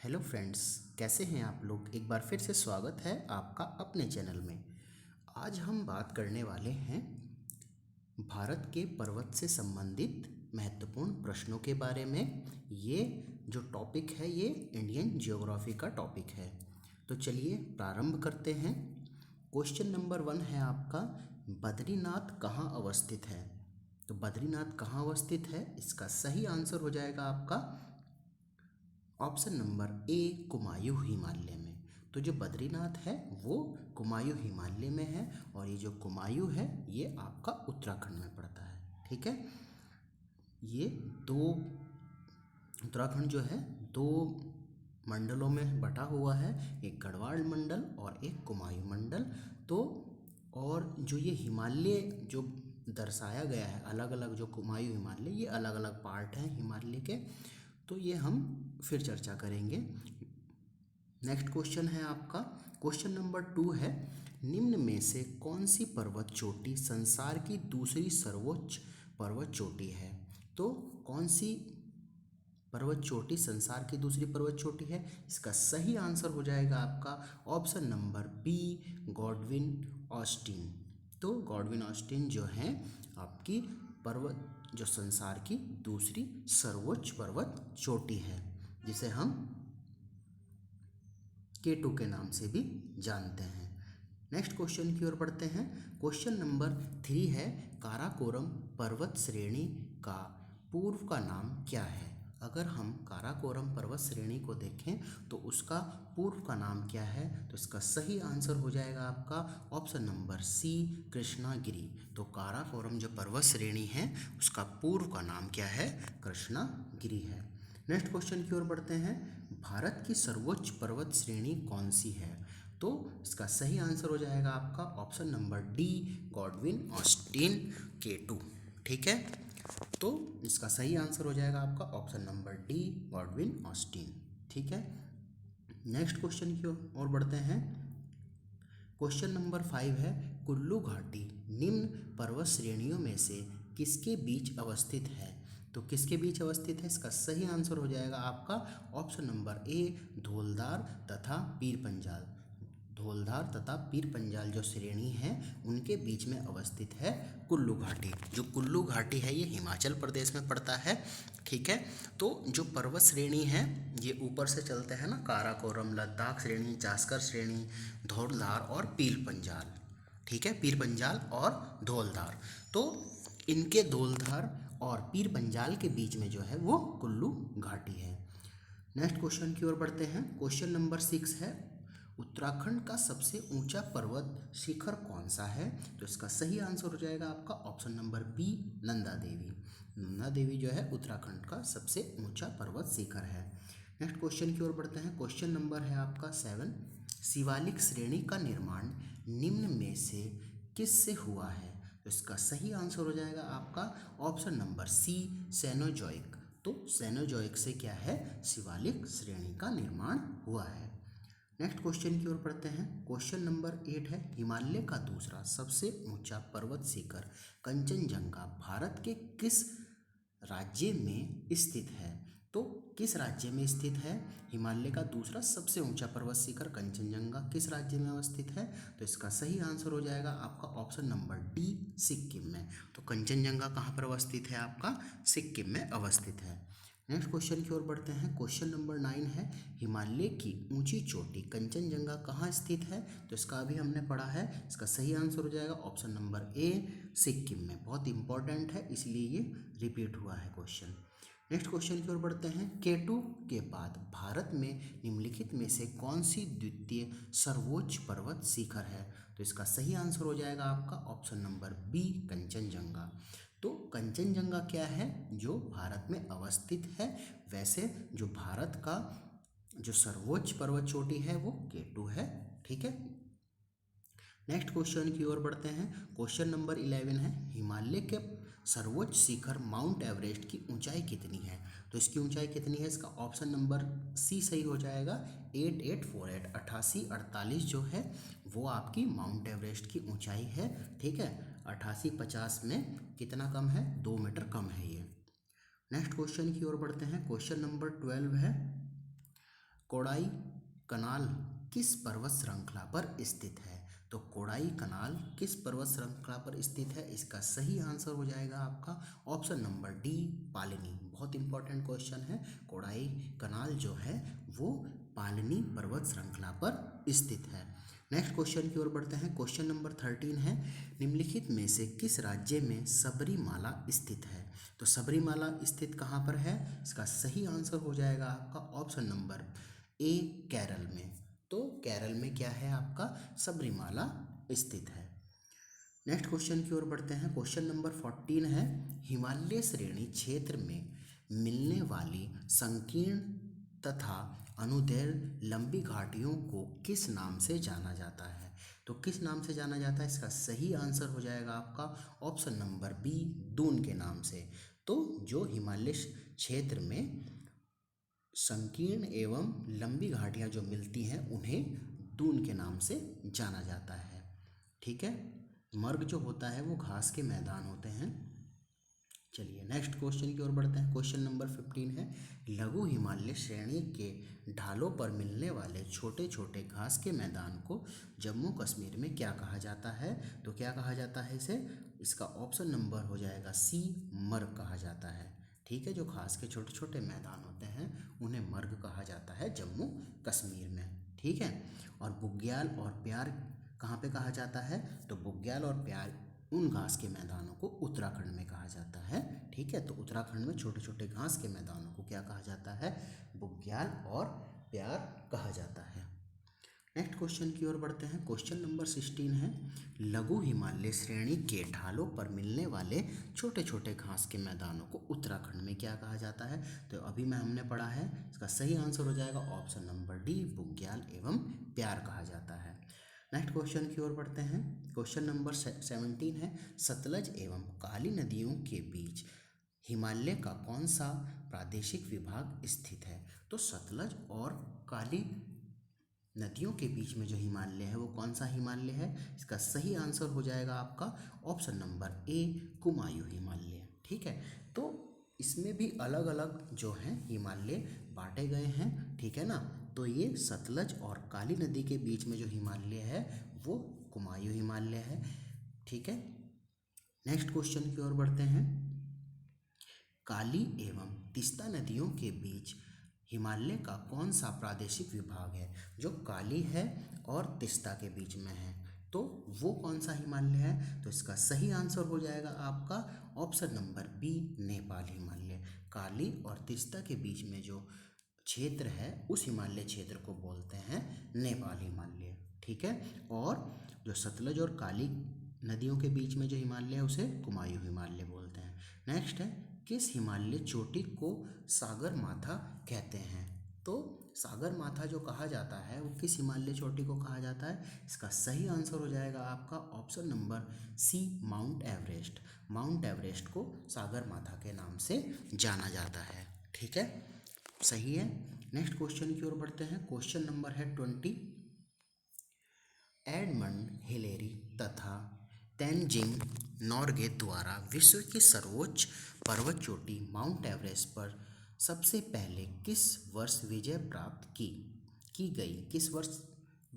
Hello friends, कैसे हैं आप लोग। एक बार फिर से स्वागत है आपका अपने चैनल में। आज हम बात करने वाले हैं भारत के पर्वत से संबंधित महत्वपूर्ण प्रश्नों के बारे में। ये जो टॉपिक है ये इंडियन ज्योग्राफी का टॉपिक है। तो चलिए प्रारंभ करते हैं। क्वेश्चन नंबर 1 है आपका, बद्रीनाथ कहाँ अवस्थित है। तो बद्रीनाथ कहाँ अवस्थित है, इसका सही आंसर हो जाएगा आपका option number A, Kumaon Himalaya में। तो जो बद्रीनाथ है वो कुमायूं हिमालय में है और ये जो कुमायूं है ये आपका उत्तराखंड में पड़ता है। ठीक है, ये दो उत्तराखंड जो है दो मंडलों में बटा हुआ है, एक गढ़वाल मंडल और एक कुमायूं मंडल। तो और जो ये हिमालय जो दर्शाया गया है अलग अलग, जो कुमायूं हिमालय, ये अलग अलग पार्ट हैं हिमालय के। तो ये हम फिर चर्चा करेंगे। नेक्स्ट क्वेश्चन है आपका, क्वेश्चन नंबर 2 है, निम्न में से कौन सी पर्वत चोटी संसार की दूसरी सर्वोच्च पर्वत चोटी है। तो कौन सी पर्वत चोटी संसार की दूसरी पर्वत चोटी है, इसका सही आंसर हो जाएगा आपका option number B, Godwin Austen. तो गॉडविन ऑस्टिन जो है आपकी पर्वत जो संसार की दूसरी सर्वोच्च पर्वत चोटी है, जिसे हम केटू के नाम से भी जानते हैं। नेक्स्ट क्वेश्चन की ओर बढ़ते हैं। क्वेश्चन नंबर 3 है, काराकोरम पर्वत श्रेणी का पूर्व का नाम क्या है। अगर हम काराकोरम पर्वत श्रेणी को देखें तो उसका पूर्व का नाम क्या है, तो इसका सही आंसर हो जाएगा आपका ऑप्शन नंबर सी, कृष्णागिरी। तो काराकोरम जो पर्वत श्रेणी है उसका पूर्व का नाम क्या है, कृष्णागिरी है। नेक्स्ट क्वेश्चन की ओर बढ़ते हैं, भारत की सर्वोच्च पर्वत श्रेणी कौन सी है। तो इसका सही आंसर हो जाएगा आपका option number D, Godwin Austen K two. ठीक है, तो इसका सही आंसर हो जाएगा आपका option number D, Godwin Austen. ठीक है, नेक्स्ट क्वेश्चन की ओर बढ़ते हैं। क्वेश्चन नंबर 5 है, कुल्लू घाटी निम्न पर्वत श्रेणियों में से किसके बीच अवस्थित है। तो किसके बीच अवस्थित है, इसका सही आंसर हो जाएगा आपका ऑप्शन नंबर ए, धौलधार तथा पीर पंजाल। धौलधार तथा पीर पंजाल जो श्रेणी है उनके बीच में अवस्थित है कुल्लू घाटी। जो कुल्लू घाटी है ये हिमाचल प्रदेश में पड़ता है। ठीक है, तो जो पर्वत श्रेणी है ये ऊपर से चलते हैं ना, काराकोरम, लद्दाख श्रेणी, जास्कर श्रेणी, धौलधार और पीर पंजाल। ठीक है, पीर पंजाल और धौलधार, तो इनके धौलधार और पीर पंजाल के बीच में जो है वो कुल्लू घाटी है। नेक्स्ट क्वेश्चन की ओर बढ़ते हैं। क्वेश्चन नंबर 6 है, उत्तराखंड का सबसे ऊंचा पर्वत शिखर कौन सा है। तो इसका सही आंसर हो जाएगा आपका option number B, Nanda Devi. Nanda Devi जो है उत्तराखंड का सबसे ऊंचा पर्वत शिखर है। नेक्स्ट क्वेश्चन की ओर बढ़ते हैं। क्वेश्चन नंबर है आपका 7, शिवालिक श्रेणी का निर्माण निम्न में से किससे हुआ है। तो इसका सही आंसर हो जाएगा आपका ऑप्शन नंबर सी, सेनोजोइक। तो सेनोजोइक से क्या है, शिवालिक श्रेणी का निर्माण हुआ है। नेक्स्ट क्वेश्चन की ओर पढ़ते हैं। क्वेश्चन नंबर 8 है, हिमालय का दूसरा सबसे ऊंचा पर्वत शिखर कंचनजंगा भारत के किस राज्य में स्थित है। तो किस राज्य में स्थित है हिमालय का दूसरा सबसे ऊंचा पर्वत शिखर कंचनजंगा, किस राज्य में अवस्थित है। तो इसका सही आंसर हो जाएगा आपका ऑप्शन नंबर डी, सिक्किम में। तो कंचनजंगा कहाँ पर अवस्थित है, आपका सिक्किम में अवस्थित है। नेक्स्ट क्वेश्चन की ओर बढ़ते हैं। क्वेश्चन नंबर 9 है, हिमालय की ऊंची चोटी कंचनजंगा कहाँ स्थित है। तो इसका अभी हमने पढ़ा है, इसका सही आंसर हो जाएगा ऑप्शन नंबर ए, सिक्किम में। बहुत इंपॉर्टेंट है इसलिए ये रिपीट हुआ है क्वेश्चन। नेक्स्ट क्वेश्चन की ओर बढ़ते हैं। केटू के बाद भारत में निम्नलिखित में से कौन सी द्वितीय सर्वोच्च पर्वत शिखर है। तो इसका सही आंसर हो जाएगा आपका ऑप्शन नंबर बी, कंचनजंगा। तो कंचनजंगा क्या है, जो भारत में अवस्थित है। वैसे जो भारत का जो सर्वोच्च पर्वत चोटी है वो केटू है। ठीक है, नेक्स्ट क्वेश्चन की ओर बढ़ते हैं। क्वेश्चन नंबर 11 है, हिमालय के सर्वोच्च शिखर माउंट एवरेस्ट की ऊंचाई कितनी है। तो इसकी ऊंचाई कितनी है, इसका ऑप्शन नंबर सी सही हो जाएगा 8848, 8848 जो है वो आपकी माउंट एवरेस्ट की ऊंचाई है। ठीक है, 8850 में कितना कम है, 2 मीटर कम है ये। नेक्स्ट क्वेश्चन की ओर बढ़ते हैं। क्वेश्चन नंबर 12 है, कोडाई कनाल किस पर्वत श्रृंखला पर स्थित है? तो कोडाई कनाल किस पर्वत श्रृंखला पर स्थित है? इसका सही आंसर हो जाएगा आपका ऑप्शन नंबर डी, पालिनी। बहुत इंपॉर्टेंट क्वेश्चन है। कोडाई कनाल जो है वो पालिनी पर्वत श्रृंखला पर स्थित है। नेक्स्ट क्वेश्चन की ओर बढ़ते हैं। क्वेश्चन नंबर 13 है, निम्नलिखित में से किस राज्य में सबरीमाला स्थित है? तो सबरीमाला स्थित कहाँ पर है? इसका सही आंसर हो जाएगा आपका ऑप्शन नंबर ए, केरल में। तो केरल में क्या है आपका? सबरीमाला स्थित है। नेक्स्ट क्वेश्चन की ओर बढ़ते हैं। क्वेश्चन नंबर 14 है, हिमालय श्रेणी क्षेत्र में मिलने वाली संकीर्ण तथा अनुदैर्घ्य लंबी घाटियों को किस नाम से जाना जाता है? तो किस नाम से जाना जाता है? इसका सही आंसर हो जाएगा आपका ऑप्शन नंबर बी, दून के नाम से। तो जो हिमालय क्षेत्र में संकीर्ण एवं लंबी घाटियाँ जो मिलती हैं उन्हें दून के नाम से जाना जाता है। ठीक है। मर्ग जो होता है वो घास के मैदान होते हैं। चलिए नेक्स्ट क्वेश्चन की ओर बढ़ते हैं। क्वेश्चन नंबर 15 है, लघु हिमालय श्रेणी के ढालों पर मिलने वाले छोटे छोटे घास के मैदान को जम्मू कश्मीर में क्या कहा जाता है? तो क्या कहा जाता है इसे? इसका ऑप्शन नंबर हो जाएगा सी, मर्ग कहा जाता है। ठीक है। जो घास के छोटे छोटे मैदान होते हैं उन्हें मर्ग कहा जाता है जम्मू कश्मीर में। ठीक है। और बुग्याल और प्यार कहाँ पे कहा जाता है? तो बुग्याल और प्यार उन घास के मैदानों को उत्तराखंड में कहा जाता है। ठीक है। तो उत्तराखंड में छोटे छोटे घास के मैदानों को क्या कहा जाता है? बुग्याल और प्यार कहा जाता है। नेक्स्ट क्वेश्चन की ओर बढ़ते हैं। क्वेश्चन नंबर 16 है, लघु हिमालय श्रेणी के ढालों पर मिलने वाले छोटे छोटे घास के मैदानों को उत्तराखंड में क्या कहा जाता है? तो अभी में हमने पढ़ा है, इसका सही आंसर हो जाएगा ऑप्शन नंबर डी, बुग्याल एवं प्यार कहा जाता है। नेक्स्ट क्वेश्चन की ओर बढ़ते हैं। क्वेश्चन नंबर 17 है, सतलज एवं काली नदियों के बीच हिमालय का कौन सा प्रादेशिक विभाग स्थित है? तो सतलज और काली नदियों के बीच में जो हिमालय है वो कौन सा हिमालय है? इसका सही आंसर हो जाएगा आपका option number A, Kumaon Himalaya. ठीक है। तो इसमें भी अलग अलग जो हैं हिमालय बांटे गए हैं। ठीक है ना। तो ये सतलज और काली नदी के बीच में जो हिमालय है वो कुमायूं हिमालय है। ठीक है। नेक्स्ट क्वेश्चन की ओर बढ़ते हैं। काली एवं तीस्ता नदियों के बीच हिमालय का कौन सा प्रादेशिक विभाग है? जो काली है और तीस्ता के बीच में है, तो वो कौन सा हिमालय है? तो इसका सही आंसर हो जाएगा आपका option number B, Nepal Himalaya. Kali और तीस्ता के बीच में जो क्षेत्र है उस हिमालय क्षेत्र को बोलते हैं नेपाल हिमालय। ठीक है। और जो सतलज और काली नदियों के बीच में जो हिमालय है उसे कुमायूं हिमालय बोलते हैं। नेक्स्ट है, किस हिमालय चोटी को सागर माथा कहते हैं? तो सागर माथा जो कहा जाता है वो किस हिमालय चोटी को कहा जाता है? इसका सही आंसर हो जाएगा आपका option number C, Mount Everest. Mount Everest को सागर माथा के नाम से जाना जाता है। ठीक है। सही है। नेक्स्ट क्वेश्चन की ओर बढ़ते हैं। क्वेश्चन नंबर है 20, एडमंड हिलेरी तथा तेनजिंग नोर्गे द्वारा विश्व की सर्वोच्च पर्वत चोटी माउंट एवरेस्ट पर सबसे पहले किस वर्ष विजय प्राप्त की गई? किस वर्ष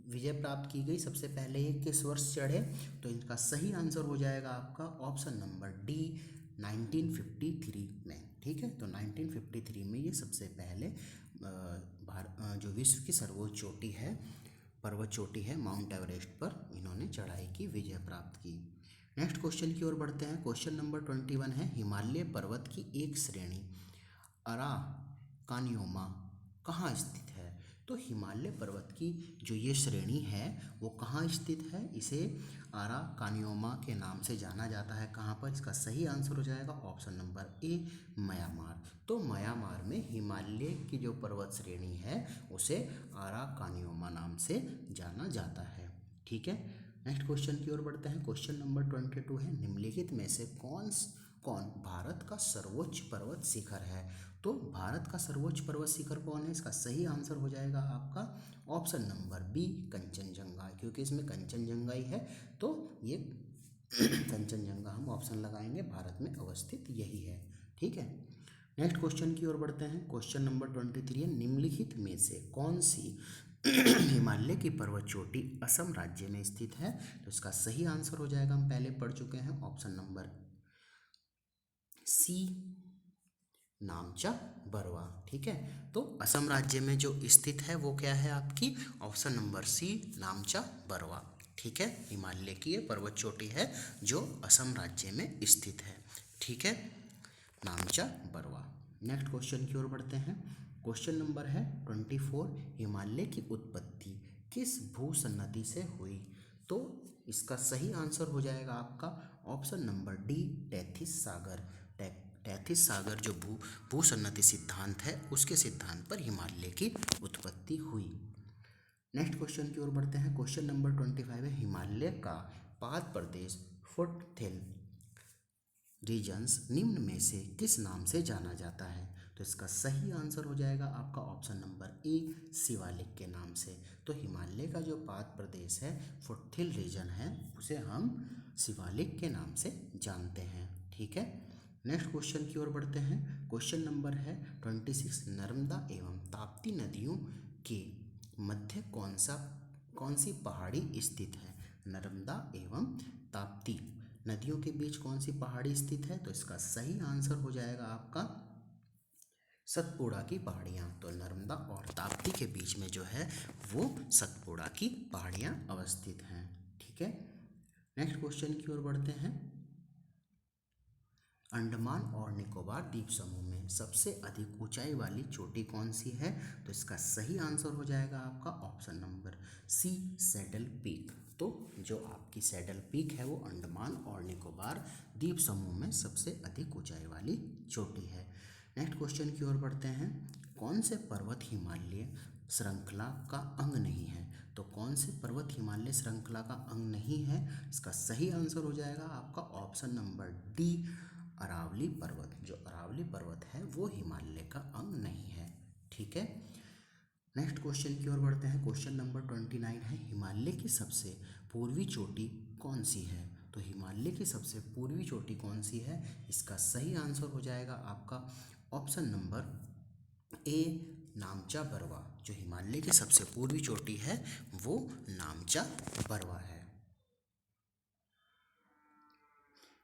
विजय प्राप्त की गई? सबसे पहले ये किस वर्ष चढ़े? तो इनका सही आंसर हो जाएगा आपका ऑप्शन नंबर डी, 1953 में। ठीक है। तो 1953 में ये सबसे पहले जो विश्व की सर्वोच्च चोटी है, पर्वत चोटी है माउंट एवरेस्ट पर इन्होंने चढ़ाई की, विजय प्राप्त की। नेक्स्ट क्वेश्चन की ओर बढ़ते हैं। क्वेश्चन नंबर 21 है, हिमालय पर्वत की एक श्रेणी अराकानियोमा कहाँ स्थित है? तो हिमालय पर्वत की जो ये श्रेणी है वो कहाँ स्थित है? इसे अराकानियोमा के नाम से जाना जाता है। कहाँ पर? इसका सही आंसर हो जाएगा ऑप्शन नंबर ए, म्यांमार। तो म्यांमार में हिमालय की जो पर्वत श्रेणी है उसे अराकानियोमा नाम से जाना जाता है। ठीक है। नेक्स्ट क्वेश्चन की ओर बढ़ते हैं। क्वेश्चन नंबर 22 है, निम्नलिखित में से कौन भारत का सर्वोच्च पर्वत शिखर है? तो भारत का सर्वोच्च पर्वत शिखर कौन है? इसका सही आंसर हो जाएगा आपका ऑप्शन नंबर बी, कंचनजंगा। क्योंकि इसमें कंचनजंगा ही है तो ये कंचनजंगा हम ऑप्शन लगाएंगे, भारत में अवस्थित यही है। ठीक है। नेक्स्ट क्वेश्चन की ओर बढ़ते हैं। क्वेश्चन नंबर 23 है, निम्नलिखित में से कौन सी हिमालय की पर्वत चोटी असम राज्य में स्थित है? तो इसका सही आंसर हो जाएगा, हम पहले पढ़ चुके हैं, option number C, Namcha Barwa. ठीक है, तो असम राज्य में जो स्थित है वो क्या है आपकी? Option number C, Namcha Barwa. ठीक है, हिमालय की ये पर्वत चोटी है जो असम राज्य में स्थित है। ठीक है, नामचा बरवा। नेक्स्ट क्वेश्चन की ओर बढ़ते हैं। क्वेश्चन नंबर है 24, हिमालय की उत्पत्ति किस भूसन्नति से हुई? तो इसका सही आंसर हो जाएगा आपका ऑप्शन नंबर डी, टेथिस सागर। टेथिस सागर जो भूसन्नति सिद्धांत है उसके सिद्धांत पर हिमालय की उत्पत्ति हुई। नेक्स्ट क्वेश्चन की ओर बढ़ते हैं। क्वेश्चन नंबर 25 है, हिमालय का पाद प्रदेश फुटहिल रीजन्स निम्न में से किस नाम से जाना जाता है? तो इसका सही आंसर हो जाएगा आपका ऑप्शन नंबर ए, शिवालिक के नाम से। तो हिमालय का जो पाद प्रदेश है, फुटहिल रीजन है, उसे हम शिवालिक के नाम से जानते हैं। ठीक है, नेक्स्ट क्वेश्चन की ओर बढ़ते हैं। क्वेश्चन नंबर है 26, नर्मदा एवं ताप्ती नदियों के मध्य कौन सी पहाड़ी स्थित है? नर्मदा एवं ताप्ती नदियों के बीच कौन सी पहाड़ी स्थित है? तो इसका सही आंसर हो जाएगा आपका सतपुड़ा की पहाड़ियाँ। तो नर्मदा और ताप्ती के बीच में जो है वो सतपुड़ा की पहाड़ियाँ अवस्थित हैं। ठीक है, नेक्स्ट क्वेश्चन की ओर बढ़ते हैं। अंडमान और निकोबार द्वीप समूह में सबसे अधिक ऊंचाई वाली चोटी कौन सी है? तो इसका सही आंसर हो जाएगा आपका option number C, Saddle Peak. तो जो आपकी सैडल पीक है वो अंडमान और निकोबार द्वीप समूह में सबसे अधिक ऊंचाई वाली चोटी है। नेक्स्ट क्वेश्चन की ओर बढ़ते हैं। कौन से पर्वत हिमालय श्रृंखला का अंग नहीं है? तो कौन से पर्वत हिमालय श्रृंखला का अंग नहीं है? इसका सही आंसर हो जाएगा आपका ऑप्शन नंबर डी, अरावली पर्वत। जो अरावली पर्वत है वो हिमालय का अंग नहीं है। ठीक है, नेक्स्ट क्वेश्चन की ओर बढ़ते हैं। क्वेश्चन नंबर 29 है, हिमालय की सबसे पूर्वी चोटी कौन सी है? तो हिमालय की सबसे पूर्वी चोटी कौन सी है? इसका सही आंसर हो जाएगा आपका ऑप्शन नंबर ए, नामचा बरवा। जो हिमालय की सबसे पूर्वी चोटी है वो नामचा बरवा है।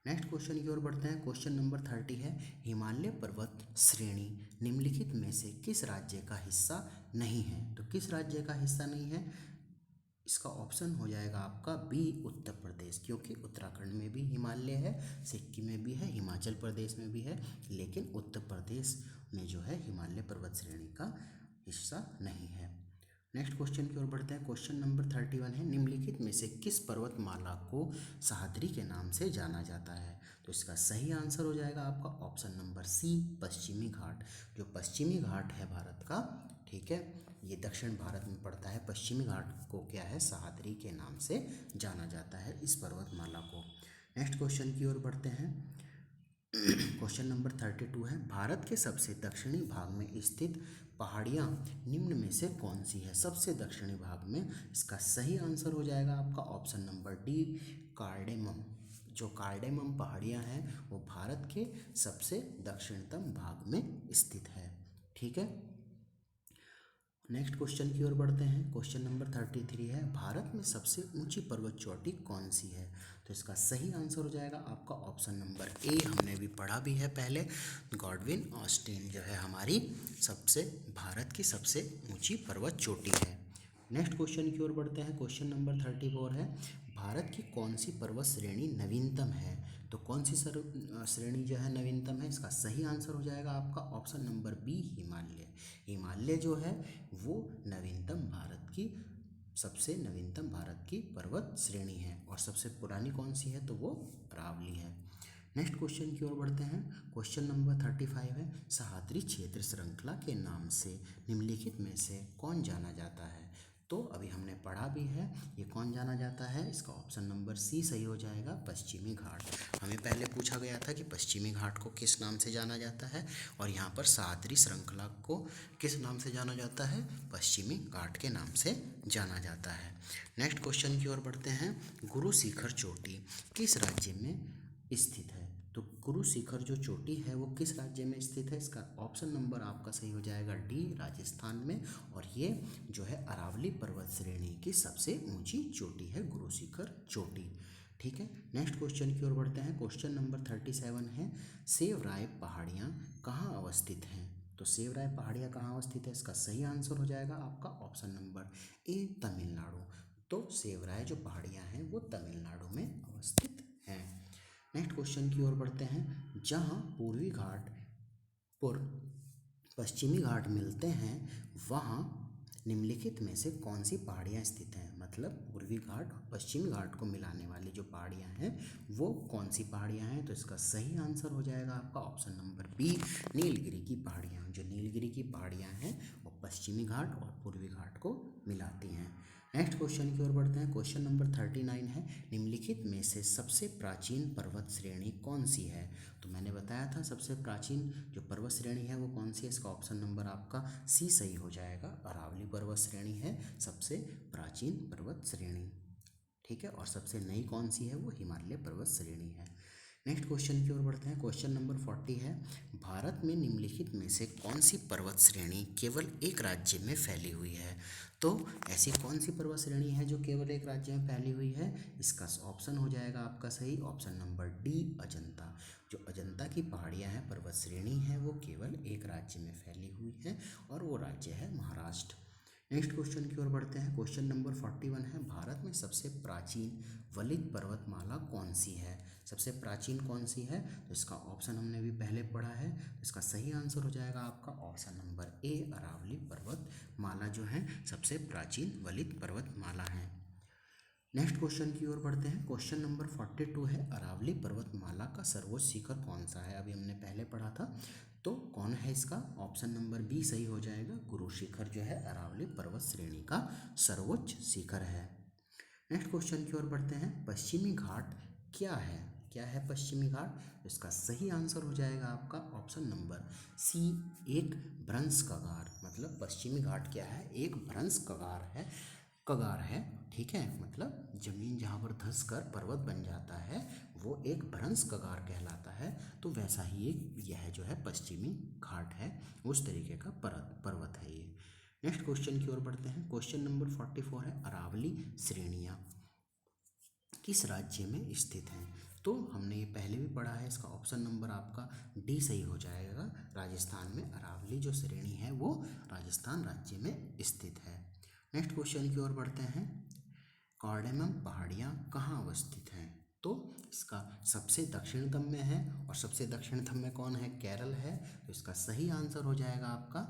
नेक्स्ट क्वेश्चन की ओर बढ़ते हैं। क्वेश्चन नंबर 30 है, हिमालय पर्वत श्रेणी निम्नलिखित में से किस राज्य का हिस्सा नहीं है? तो किस राज्य का हिस्सा नहीं है? इसका ऑप्शन हो जाएगा आपका बी, उत्तर प्रदेश। क्योंकि उत्तराखंड में भी हिमालय है, सिक्किम में भी है, हिमाचल प्रदेश में भी है, लेकिन उत्तर प्रदेश में जो है हिमालय पर्वत श्रेणी का हिस्सा नहीं है। नेक्स्ट क्वेश्चन की ओर बढ़ते हैं। क्वेश्चन नंबर 31 है, निम्नलिखित में से किस पर्वतमाला को सह्याद्री के नाम से जाना जाता है? तो इसका सही आंसर हो जाएगा आपका ऑप्शन नंबर सी, पश्चिमी घाट। जो पश्चिमी घाट है भारत का, ठीक है, ये दक्षिण भारत में पड़ता है। पश्चिमी घाट को क्या है, सह्याद्री के नाम से जाना जाता है इस पर्वतमाला को। नेक्स्ट क्वेश्चन की ओर बढ़ते हैं। क्वेश्चन नंबर 32 है, भारत के सबसे दक्षिणी भाग में स्थित पहाड़ियाँ निम्न में से कौन सी है? सबसे दक्षिणी भाग में, इसका सही आंसर हो जाएगा आपका ऑप्शन नंबर डी, कार्डेमम। जो कार्डेमम पहाड़ियाँ हैं वो भारत के सबसे दक्षिणतम भाग में स्थित है। ठीक है, नेक्स्ट क्वेश्चन की ओर बढ़ते हैं। क्वेश्चन नंबर 33 है, भारत में सबसे ऊंची पर्वत चोटी कौन सी है? तो इसका सही आंसर हो जाएगा आपका ऑप्शन नंबर ए, हमने भी पढ़ा भी है पहले, गॉडविन ऑस्टिन जो है हमारी सबसे भारत की सबसे ऊंची पर्वत चोटी है। नेक्स्ट क्वेश्चन की ओर बढ़ते हैं। क्वेश्चन नंबर 34 है, भारत की कौन सी पर्वत श्रेणी नवीनतम है? तो कौन सी श्रेणी जो है नवीनतम है? इसका सही आंसर हो जाएगा आपका option number B, Himalaya. Himalaya जो है वो नवीनतम भारत की सबसे नवीनतम भारत की पर्वत श्रेणी है। और सबसे पुरानी कौन सी है? तो वो अरावली है। नेक्स्ट क्वेश्चन की ओर बढ़ते हैं। क्वेश्चन नंबर 35 है, सह्याद्री क्षेत्र श्रृंखला के नाम से निम्नलिखित में से कौन जाना जाता है? तो अभी हमने पढ़ा भी है, ये कौन जाना जाता है? इसका ऑप्शन नंबर सी सही हो जाएगा, पश्चिमी घाट। हमें पहले पूछा गया था कि पश्चिमी घाट को किस नाम से जाना जाता है, और यहाँ पर सह्याद्री श्रृंखला को किस नाम से जाना जाता है? पश्चिमी घाट के नाम से जाना जाता है। नेक्स्ट क्वेश्चन की ओर बढ़ते हैं। गुरु शिखर चोटी किस राज्य में स्थित है? तो गुरु शिखर जो चोटी है वो किस राज्य में स्थित है? इसका ऑप्शन नंबर आपका सही हो जाएगा डी, राजस्थान में। और ये जो है अरावली पर्वत श्रेणी की सबसे ऊंची चोटी है गुरु शिखर चोटी। ठीक है, नेक्स्ट क्वेश्चन की ओर बढ़ते हैं। क्वेश्चन नंबर 37 है, सेवराय पहाड़ियाँ कहाँ अवस्थित हैं? तो सेवराय पहाड़ियाँ कहाँ अवस्थित है? इसका सही आंसर हो जाएगा आपका ऑप्शन नंबर ए, तमिलनाडु। तो सेवराय जो पहाड़ियाँ हैं वो तमिलनाडु में अवस्थित हैं। नेक्स्ट क्वेश्चन की ओर बढ़ते हैं। जहाँ पूर्वी घाट और पश्चिमी घाट मिलते हैं वहाँ निम्नलिखित में से कौन सी पहाड़ियाँ स्थित हैं? मतलब पूर्वी घाट और पश्चिमी घाट को मिलाने वाली जो पहाड़ियाँ हैं वो कौन सी पहाड़ियाँ हैं? तो इसका सही आंसर हो जाएगा आपका ऑप्शन नंबर बी, नीलगिरी की पहाड़ियाँ। जो नीलगिरी की पहाड़ियाँ हैं वो पश्चिमी घाट और पूर्वी घाट को मिलाती हैं। नेक्स्ट क्वेश्चन की ओर बढ़ते हैं। क्वेश्चन नंबर 39 है, निम्नलिखित में से सबसे प्राचीन पर्वत श्रेणी कौन सी है? तो मैंने बताया था सबसे प्राचीन जो पर्वत श्रेणी है वो कौन सी है? इसका ऑप्शन नंबर आपका सी सही हो जाएगा, अरावली पर्वत श्रेणी है सबसे प्राचीन पर्वत श्रेणी। ठीक है, और सबसे नई कौन सी है? वो हिमालय पर्वत श्रेणी है। नेक्स्ट क्वेश्चन की ओर बढ़ते हैं। क्वेश्चन नंबर 40 है, भारत में निम्नलिखित में से कौन सी पर्वत श्रेणी केवल एक राज्य में फैली हुई है? तो ऐसी कौन सी पर्वत श्रेणी है जो केवल एक राज्य में फैली हुई है? इसका ऑप्शन हो जाएगा आपका सही, ऑप्शन नंबर डी, अजंता। जो अजंता की पहाड़ियाँ हैं, पर्वत श्रेणी है, वो केवल एक राज्य में फैली हुई है और वो राज्य है महाराष्ट्र। नेक्स्ट क्वेश्चन की ओर बढ़ते हैं। क्वेश्चन नंबर 41 है, भारत में सबसे प्राचीन वलित पर्वतमाला कौन सी है? सबसे प्राचीन कौन सी है? तो इसका ऑप्शन हमने भी पहले पढ़ा है, इसका सही आंसर हो जाएगा आपका ऑप्शन नंबर ए, अरावली पर्वतमाला जो है सबसे प्राचीन वलित पर्वतमाला है। नेक्स्ट क्वेश्चन की ओर बढ़ते हैं। क्वेश्चन नंबर 42 है, अरावली पर्वतमाला का सर्वोच्च शिखर कौन सा है? अभी हमने पहले पढ़ा था, तो कौन है इसका? ऑप्शन नंबर बी सही हो जाएगा, गुरु शिखर जो है अरावली पर्वत श्रेणी का सर्वोच्च शिखर है। नेक्स्ट क्वेश्चन की ओर बढ़ते हैं। पश्चिमी घाट क्या है? क्या है पश्चिमी घाट? इसका सही आंसर हो जाएगा आपका ऑप्शन नंबर सी, एक भ्रंश कगार। मतलब पश्चिमी घाट क्या है? एक भ्रंश कगार है, कगार है। ठीक है, मतलब जमीन जहाँ पर धंस कर पर्वत बन जाता है वो एक भ्रंश कगार कहलाता है। तो वैसा ही एक यह जो है पश्चिमी घाट है, उस तरीके का पर्वत है ये। नेक्स्ट क्वेश्चन की ओर बढ़ते हैं। क्वेश्चन नंबर 44 है, अरावली श्रेणियाँ किस राज्य में स्थित हैं? तो हमने ये पहले भी पढ़ा है, इसका ऑप्शन नंबर आपका डी सही हो जाएगा, राजस्थान में अरावली जो श्रेणी है वो राजस्थान राज्य में स्थित है। नेक्स्ट क्वेश्चन की ओर बढ़ते हैं। कार्डेमम पहाड़ियाँ कहाँ अवस्थित हैं? तो इसका सबसे दक्षिणतम में है, और सबसे दक्षिणतम में कौन है? केरल है। तो इसका सही आंसर हो जाएगा आपका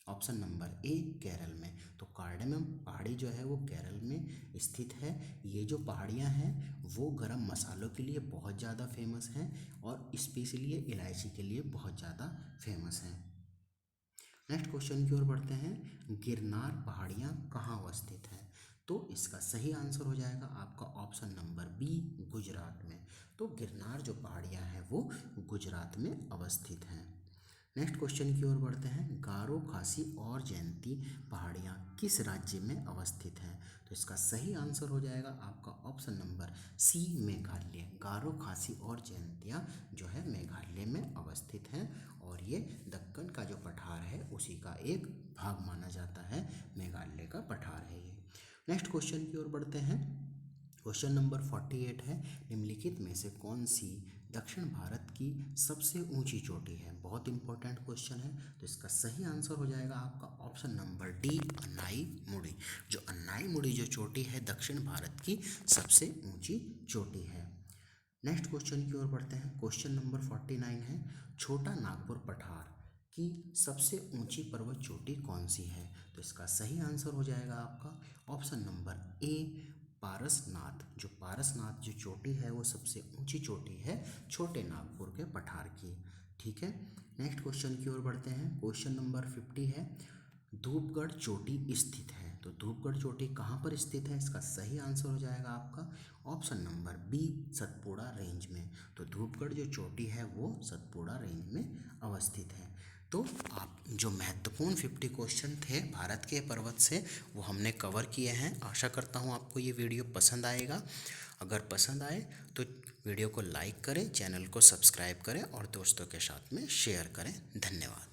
ऑप्शन नंबर ए, केरल में। तो कार्डेमम पहाड़ी जो है वो केरल में स्थित है। ये जो पहाड़ियाँ हैं वो गरम मसालों के लिए बहुत ज़्यादा फेमस हैं और स्पेशली ये इलायची के लिए बहुत ज़्यादा फेमस हैं। नेक्स्ट क्वेश्चन की ओर बढ़ते हैं। गिरनार पहाड़ियाँ कहाँ अवस्थित हैं? तो इसका सही आंसर हो जाएगा आपका ऑप्शन नंबर बी, गुजरात में। तो गिरनार जो पहाड़ियाँ हैं वो गुजरात में अवस्थित हैं। नेक्स्ट क्वेश्चन की ओर बढ़ते हैं। गारो, खासी और जयंती पहाड़ियाँ किस राज्य में अवस्थित हैं? तो इसका सही आंसर हो जाएगा आपका ऑप्शन नंबर सी, मेघालय। गारो, खासी और जयंतियाँ जो है मेघालय में अवस्थित हैं और ये दक्कन का जो पठार है उसी का एक भाग माना जाता है, मेघालय का पठार है ये। नेक्स्ट क्वेश्चन की ओर बढ़ते हैं। क्वेश्चन नंबर 48 है, निम्नलिखित में से कौन सी दक्षिण भारत की सबसे ऊंची चोटी है? बहुत इंपॉर्टेंट क्वेश्चन है, तो इसका सही आंसर हो जाएगा आपका ऑप्शन नंबर डी, अन्नाई मुड़ी। जो अन्नाई मुड़ी जो चोटी है दक्षिण भारत की सबसे ऊंची चोटी है। नेक्स्ट क्वेश्चन की ओर बढ़ते हैं। क्वेश्चन नंबर 49 है, छोटा नागपुर पठार की सबसे ऊंची पर्वत चोटी कौन सी है? तो इसका सही आंसर हो जाएगा आपका ऑप्शन नंबर ए, पारसनाथ। जो पारसनाथ जो चोटी है वो सबसे ऊंची चोटी है छोटे नागपुर के पठार की। ठीक है, नेक्स्ट क्वेश्चन की ओर बढ़ते हैं। क्वेश्चन नंबर 50 है, धूपगढ़ चोटी स्थित है। तो धूपगढ़ चोटी कहाँ पर स्थित है? इसका सही आंसर हो जाएगा आपका option number B, Satpura range में। तो धूपगढ़ जो चोटी है वो सतपुड़ा रेंज में अवस्थित है। तो आप जो महत्वपूर्ण 50 क्वेश्चन थे भारत के पर्वत से वो हमने कवर किए हैं। आशा करता हूँ आपको ये वीडियो पसंद आएगा। अगर पसंद आए तो वीडियो को लाइक करें, चैनल को सब्सक्राइब करें और दोस्तों के साथ में शेयर करें। धन्यवाद।